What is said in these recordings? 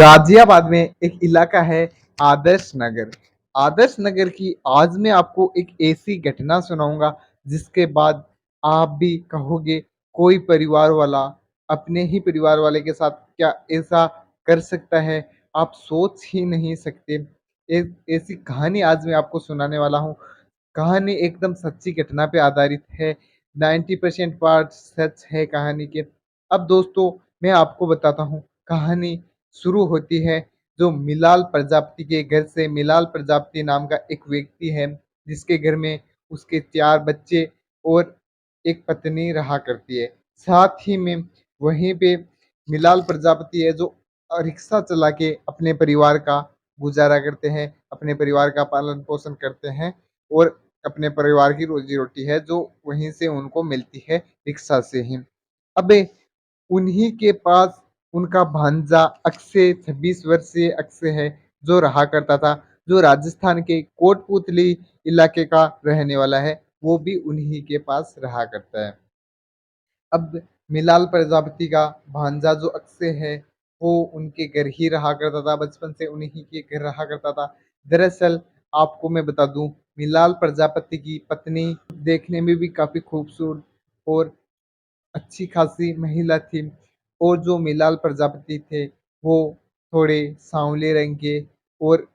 गाजियाबाद में एक इलाका है आदर्श नगर। आदर्श नगर की आज मैं आपको एक ऐसी घटना सुनाऊंगा जिसके बाद आप भी कहोगे कोई परिवार वाला अपने ही परिवार वाले के साथ क्या ऐसा कर सकता है। आप सोच ही नहीं सकते। एक ऐसी कहानी आज मैं आपको सुनाने वाला हूँ। कहानी एकदम सच्ची घटना पे आधारित है। 90% पार्ट सच है कहानी के। अब दोस्तों मैं आपको बताता हूँ। कहानी शुरू होती है जो मिलाल प्रजापति के घर से। मिलाल प्रजापति नाम का एक व्यक्ति है जिसके घर में उसके 4 बच्चे और एक पत्नी रहा करती है। साथ ही में वहीं पे मिलाल प्रजापति है जो रिक्शा चला के अपने परिवार का गुजारा करते हैं, अपने परिवार का पालन पोषण करते हैं और अपने परिवार की रोजी रोटी है जो वहीं से उनको मिलती है, रिक्शा से ही। अब उन्हीं के पास उनका भांजा अक्षय 26 वर्षीय अक्षय है जो रहा करता था, जो राजस्थान के कोटपुतली इलाके का रहने वाला है। वो भी उन्हीं के पास रहा करता है। अब मिलाल प्रजापति का भांजा जो अक्षय है वो उनके घर ही रहा करता था, बचपन से उन्हीं के घर रहा करता था। दरअसल आपको मैं बता दूं, मिलाल प्रजापति की पत्नी देखने में भी काफी खूबसूरत और अच्छी खासी महिला थी और जो मिलाल प्रजापति थे वो थोड़े सांवले रंग के और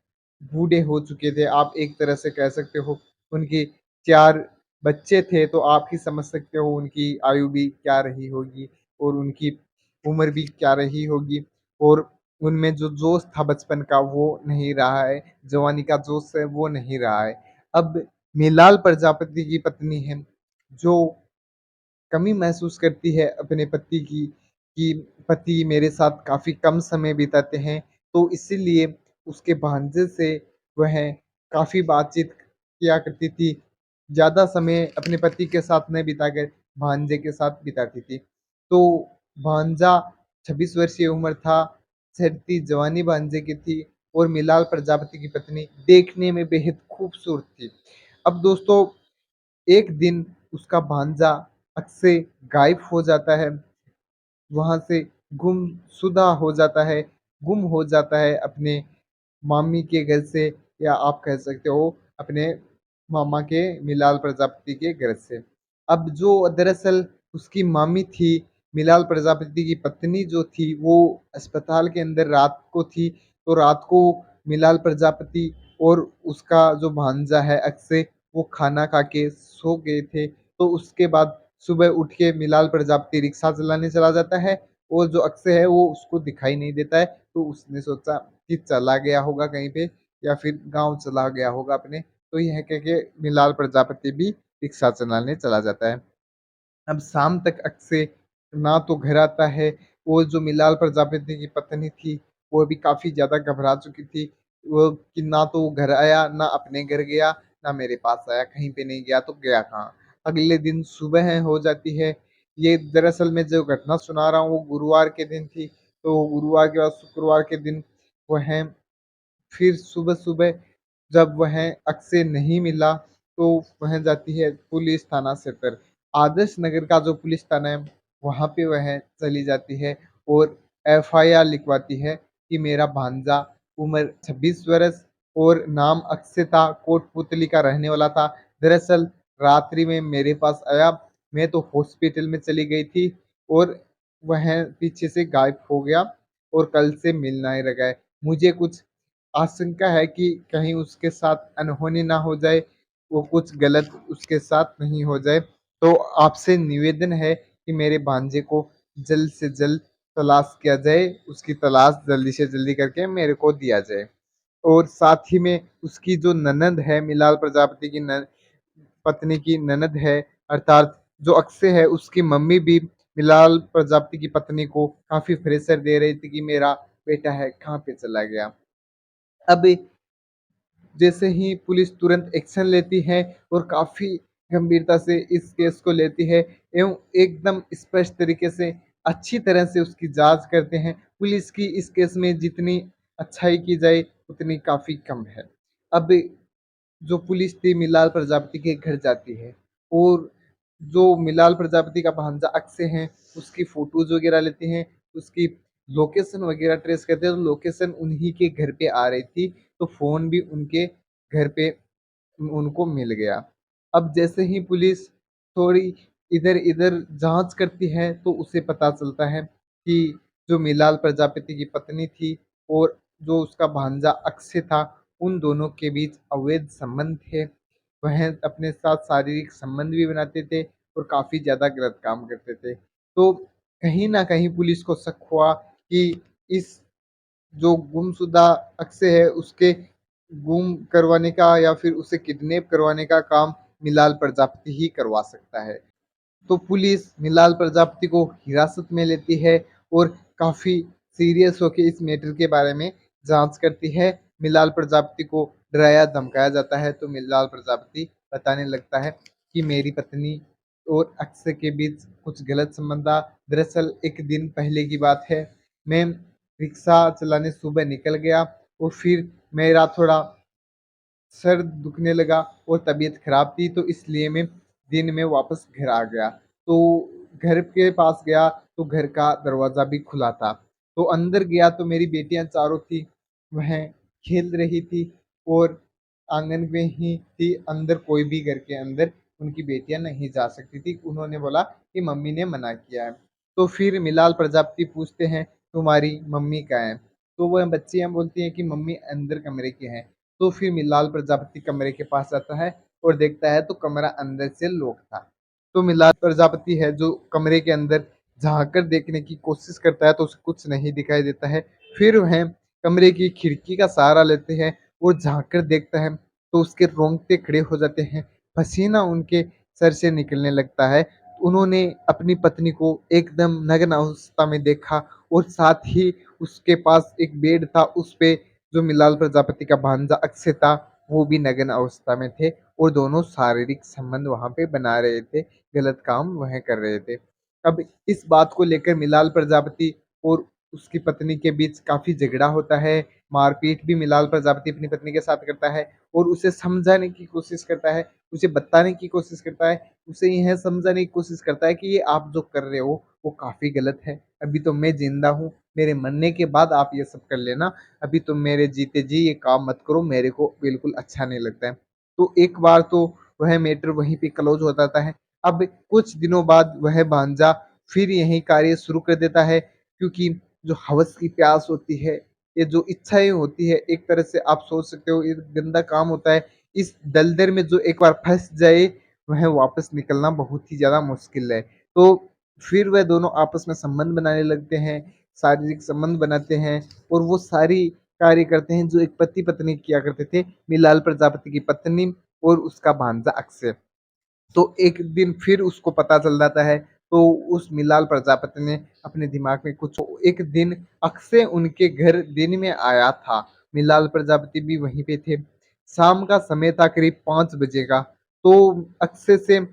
बूढ़े हो चुके थे। आप एक तरह से कह सकते हो। उनके 4 बच्चे थे तो आप ही समझ सकते हो उनकी आयु भी क्या रही होगी और उनकी उम्र भी क्या रही होगी। और उनमें जो जोश था बचपन का वो नहीं रहा है, जवानी का जोश है वो नहीं रहा है। अब मिलाल प्रजापति की पत्नी है जो कमी महसूस करती है अपने पति की कि पति मेरे साथ काफ़ी कम समय बिताते हैं, तो इसीलिए उसके भांजे से वह काफ़ी बातचीत किया करती थी। ज़्यादा समय अपने पति के साथ नहीं बिताकर भांजे के साथ बिताती थी। तो भांजा 26 वर्षीय उम्र था, चढ़ती जवानी भांजे की थी और मिलाल प्रजापति की पत्नी देखने में बेहद खूबसूरत थी। अब दोस्तों एक दिन उसका भांजा अक्षय गायब हो जाता है, वहाँ से गुमशुदा हो जाता है, गुम हो जाता है अपने मामी के घर से, या आप कह सकते हो अपने मामा के मिलाल प्रजापति के घर से। अब जो दरअसल उसकी मामी थी, मिलाल प्रजापति की पत्नी जो थी वो अस्पताल के अंदर रात को थी, तो रात को मिलाल प्रजापति और उसका जो भांजा है अक्षय वो खाना खा के सो गए थे। तो उसके बाद सुबह उठ के मिलाल प्रजापति रिक्शा चलाने चला जाता है और जो अक्षय है वो उसको दिखाई नहीं देता है। तो उसने सोचा कि चला गया होगा कहीं पे या फिर गाँव चला गया होगा अपने। तो यह कह के मिलाल प्रजापति भी रिक्शा चलाने चला जाता है। अब शाम तक अक्षय ना तो घर आता है और जो मिलाल प्रजापति की पत्नी थी वो भी काफ़ी ज़्यादा घबरा चुकी थी। वो कि ना तो वो घर आया, ना अपने घर गया, ना मेरे पास आया, कहीं पे नहीं गया तो गया कहाँ। अगले दिन सुबह हो जाती है। ये दरअसल मैं जो घटना सुना रहा हूँ वो गुरुवार के दिन थी। तो गुरुवार के बाद शुक्रवार के दिन वह फिर सुबह-सुबह जब वह अक्षय नहीं मिला तो वह जाती है पुलिस थाना सदर। आदर्श नगर का जो पुलिस थाना है वहाँ पे वह चली जाती है और एफआईआर लिखवाती है कि मेरा भांजा उम्र 26 वर्ष और नाम अक्षय था, कोटपुतली का रहने वाला था। दरअसल रात्रि में मेरे पास आया, मैं तो हॉस्पिटल में चली गई थी और वह पीछे से गायब हो गया और कल से मिलना ही लगा है। मुझे कुछ आशंका है कि कहीं उसके साथ अनहोनी ना हो जाए, वो कुछ गलत उसके साथ नहीं हो जाए। तो आपसे निवेदन है कि मेरे भांजे को जल्द से जल्द तलाश किया जाए, उसकी तलाश जल्दी से जल्दी करके मेरे को दिया जाए। और साथ ही में उसकी जो ननद है, मिलाल प्रजापति की न पत्नी की ननद है, अर्थात जो अक्षय है उसकी मम्मी भी मिलाल प्रजापति की पत्नी को काफ़ी प्रेशर दे रही थी कि मेरा बेटा है, कहाँ पे चला गया? अब जैसे ही पुलिस तुरंत एक्शन लेती है और काफ़ी गंभीरता से इस केस को लेती है एवं एकदम स्पष्ट तरीके से अच्छी तरह से उसकी जांच करते हैं। पुलिस की इस केस में जितनी अच्छाई की जाए उतनी काफ़ी कम है। अब जो पुलिस थी मिलाल प्रजापति के घर जाती है और जो मिलाल प्रजापति का भांजा अक्षय है उसकी फ़ोटोज़ वगैरह लेते हैं, उसकी लोकेशन वगैरह ट्रेस करते हैं तो लोकेशन उन्हीं के घर पे आ रही थी, तो फ़ोन भी उनके घर पे उनको मिल गया। अब जैसे ही पुलिस थोड़ी इधर-इधर जाँच करती है तो उसे पता चलता है कि जो मिलाल प्रजापति की पत्नी थी और जो उसका भांजा अक्षय था, उन दोनों के बीच अवैध संबंध थे। वह अपने साथ शारीरिक संबंध भी बनाते थे और काफ़ी ज़्यादा गलत काम करते थे। तो कहीं न कहीं पुलिस को शक हुआ कि इस जो गुमशुदा अक्षय है उसके गुम करवाने का या फिर उसे किडनैप करवाने का काम मिलाल प्रजापति ही करवा सकता है। तो पुलिस मिलाल प्रजापति को हिरासत में लेती है और काफ़ी सीरियस होके इस मैटर के बारे में जाँच करती है। मिलाल प्रजापति को डराया-धमकाया जाता है तो मिलाल प्रजापति बताने लगता है कि मेरी पत्नी और अक्षय के बीच कुछ गलत संबंध था। दरअसल एक दिन पहले की बात है, मैं रिक्शा चलाने सुबह निकल गया और फिर मेरा थोड़ा सर दुखने लगा और तबीयत खराब थी तो इसलिए मैं दिन में वापस घर आ गया। तो घर के पास गया तो घर का दरवाज़ा भी खुला था। तो अंदर गया तो मेरी बेटियाँ चारों थी, वह खेल रही थी और आँगन में ही थी, अंदर कोई भी घर के अंदर उनकी बेटियाँ नहीं जा सकती थी। उन्होंने बोला कि मम्मी ने मना किया है। तो फिर मिलाल प्रजापति पूछते हैं, तुम्हारी मम्मी कहाँ है? तो वह बच्चियाँ बोलती हैं कि मम्मी अंदर कमरे की हैं। तो फिर मिलाल प्रजापति कमरे के पास जाता है और देखता है तो कमरा अंदर से लॉक था। तो मिलाल प्रजापति है जो कमरे के अंदर झाँक कर देखने की कोशिश करता है तो उसे कुछ नहीं दिखाई देता है। फिर वह कमरे की खिड़की का सहारा लेते हैं और झाँक कर देखता है तो उसके रोंगटे खड़े हो जाते हैं। पसीना उनके सर से निकलने लगता है। उन्होंने अपनी पत्नी को एकदम नग्न अवस्था में देखा और साथ ही उसके पास एक बेड था, उस पे जो मिलाल प्रजापति का भांजा अक्षय था, वो भी नग्न अवस्था में थे और दोनों शारीरिक संबंध वहाँ पे बना रहे थे, गलत काम वह कर रहे थे। अब इस बात को लेकर मिलाल प्रजापति और उसकी पत्नी के बीच काफ़ी झगड़ा होता है, मारपीट भी मिलाल प्रजापति अपनी पत्नी के साथ करता है और उसे समझाने की कोशिश करता है, उसे बताने की कोशिश करता है, उसे यह समझाने की कोशिश करता है कि ये आप जो कर रहे हो, वो काफ़ी गलत है। अभी तो मैं ज़िंदा हूँ, मेरे मरने के बाद आप ये सब कर लेना, अभी तुम मेरे जीते जी ये काम मत करो, मेरे को बिल्कुल अच्छा नहीं लगता है। तो एक बार तो वह मैटर वहीं पे क्लोज़ हो जाता है। अब कुछ दिनों बाद वह भांजा फिर यही कार्य शुरू कर देता है क्योंकि जो हवस की प्यास होती है, ये जो इच्छाएँ होती है, एक तरह से आप सोच सकते हो ये गंदा काम होता है। इस दलदल में जो एक बार फँस जाए, वह वापस निकलना बहुत ही ज़्यादा मुश्किल है। तो फिर वह दोनों आपस में संबंध बनाने लगते हैं, शारीरिक संबंध बनाते हैं और वो सारी कार्य करते हैं जो एक पति-पत्नी किया करते थे, मिलाल प्रजापति की पत्नी और उसका भांजा अक्षय। तो एक दिन फिर उसको पता चल जाता है, तो उस मिलाल प्रजापति ने अपने दिमाग में कुछ एक दिन अक्षय उनके घर दिन में आया था, मिलाल प्रजापति भी वहीं पे थे। शाम का समय था करीब 5 बजे का, तो अक्षय से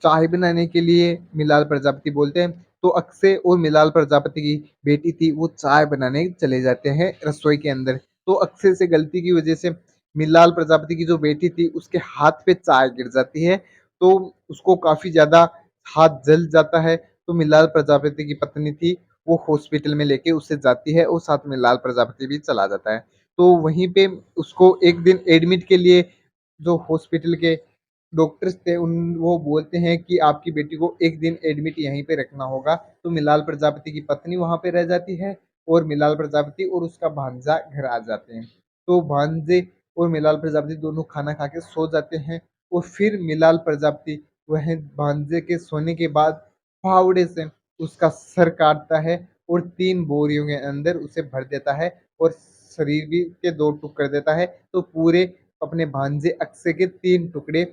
चाय बनाने के लिए मिलाल प्रजापति बोलते हैं, तो अक्षय और मिलाल प्रजापति की बेटी थी, वो चाय बनाने चले जाते हैं रसोई के अंदर। तो अक्षय से गलती की वजह से मिलाल प्रजापति की जो बेटी थी, उसके हाथ पे चाय गिर जाती है, तो उसको काफ़ी ज़्यादा हाथ जल जाता है। तो मिलाल प्रजापति की पत्नी थी, वो हॉस्पिटल में लेके उसे जाती है और साथ में मिलाल प्रजापति भी चला जाता है। तो वहीं पे उसको एक दिन एडमिट के लिए जो हॉस्पिटल के डॉक्टर्स थे उन वो बोलते हैं कि आपकी बेटी को एक दिन एडमिट यहीं पे रखना होगा। तो मिलाल प्रजापति की पत्नी वहाँ पे रह जाती है और मिलाल प्रजापति और उसका भांजा घर आ जाते हैं। तो भांजे और मिलाल प्रजापति दोनों खाना खा के सो जाते हैं और फिर मिलाल प्रजापति वह भांजे के सोने के बाद फावड़े से उसका सर काटता है और 3 बोरियों के अंदर उसे भर देता है और शरीर भी के 2 टुक कर देता है। तो पूरे अपने भांजे अक्षय के 3 टुकड़े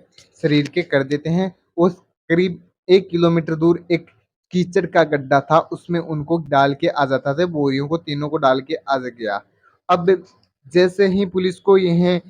शरीर के कर देते हैं। उस करीब 1 किलोमीटर दूर एक कीचड़ का गड्ढा था, उसमें उनको डाल के आ जाता था, बोरियों को तीनों को डाल के आ गया। अब जैसे ही पुलिस को यह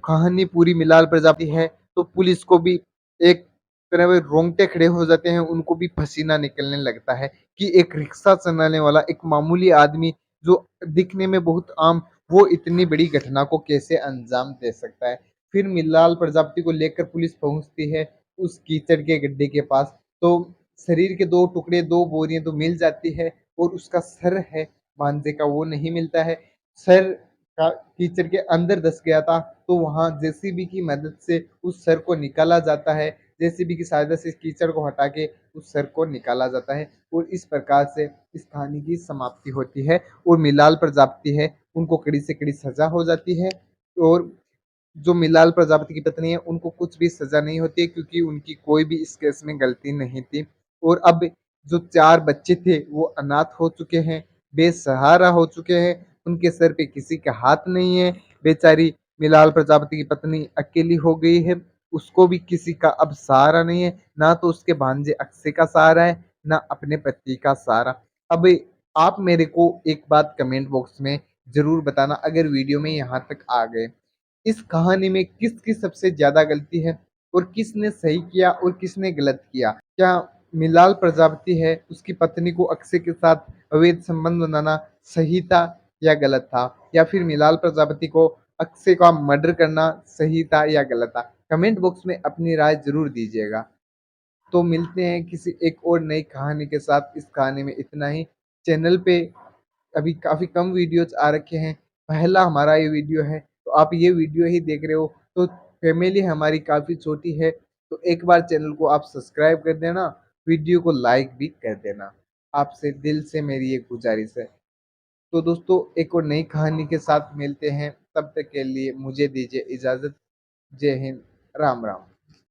कहानी पूरी मिलाल प्रजापति है, तो पुलिस को भी एक तरह में रोंगटे खड़े हो जाते हैं, उनको भी पसीना निकलने लगता है कि एक रिक्शा चलाने वाला एक मामूली आदमी जो दिखने में बहुत आम, वो इतनी बड़ी घटना को कैसे अंजाम दे सकता है। फिर मिलाल प्रजापति को लेकर पुलिस पहुंचती है उस कीचड़ के गड्ढे के पास, तो शरीर के 2 टुकड़े 2 बोरियां तो मिल जाती है और उसका सर है भांजे का वो नहीं मिलता है। सर का कीचड़ के अंदर धँस गया था, तो वहाँ जेसीबी की मदद से उस सर को निकाला जाता है। जेसीबी की सहायता से इस कीचड़ को हटा के उस सर को निकाला जाता है और इस प्रकार से इस कहानी की समाप्ति होती है और मिलाल प्रजापति है, उनको कड़ी से कड़ी सज़ा हो जाती है और जो मिलाल प्रजापति की पत्नी है, उनको कुछ भी सज़ा नहीं होती है क्योंकि उनकी कोई भी इस केस में गलती नहीं थी और अब जो 4 बच्चे थे, वो अनाथ हो चुके हैं, बेसहारा हो चुके हैं, उनके सर पे किसी का हाथ नहीं है। बेचारी मिलाल प्रजापति की पत्नी अकेली हो गई है, उसको भी किसी का अब सहारा नहीं है, ना तो उसके भांजे अक्षय का सहारा है, ना अपने पति का सहारा। अब आप मेरे को एक बात कमेंट बॉक्स में ज़रूर बताना अगर वीडियो में यहाँ तक आ गए। इस कहानी में किसकी सबसे ज़्यादा गलती है और किसने सही किया और किसने गलत किया? क्या मिलाल प्रजापति है, उसकी पत्नी को अक्षय के साथ अवैध संबंध बनाना सही था या गलत था? या फिर मिलाल प्रजापति को अक्षय का मर्डर करना सही था या गलत था? कमेंट बॉक्स में अपनी राय ज़रूर दीजिएगा। तो मिलते हैं किसी एक और नई कहानी के साथ। इस कहानी में इतना ही। चैनल पे अभी काफ़ी कम वीडियोज़ आ रखे हैं। पहला हमारा ये वीडियो है, तो आप ये वीडियो ही देख रहे हो, तो फैमिली हमारी काफ़ी छोटी है, तो एक बार चैनल को आप सब्सक्राइब कर देना, वीडियो को लाइक भी कर देना। आपसे दिल से मेरी ये गुज़ारिश है। तो दोस्तों एक और नई कहानी के साथ मिलते हैं, तब तक के लिए मुझे दीजिए इजाज़त। जय हिंद, राम राम।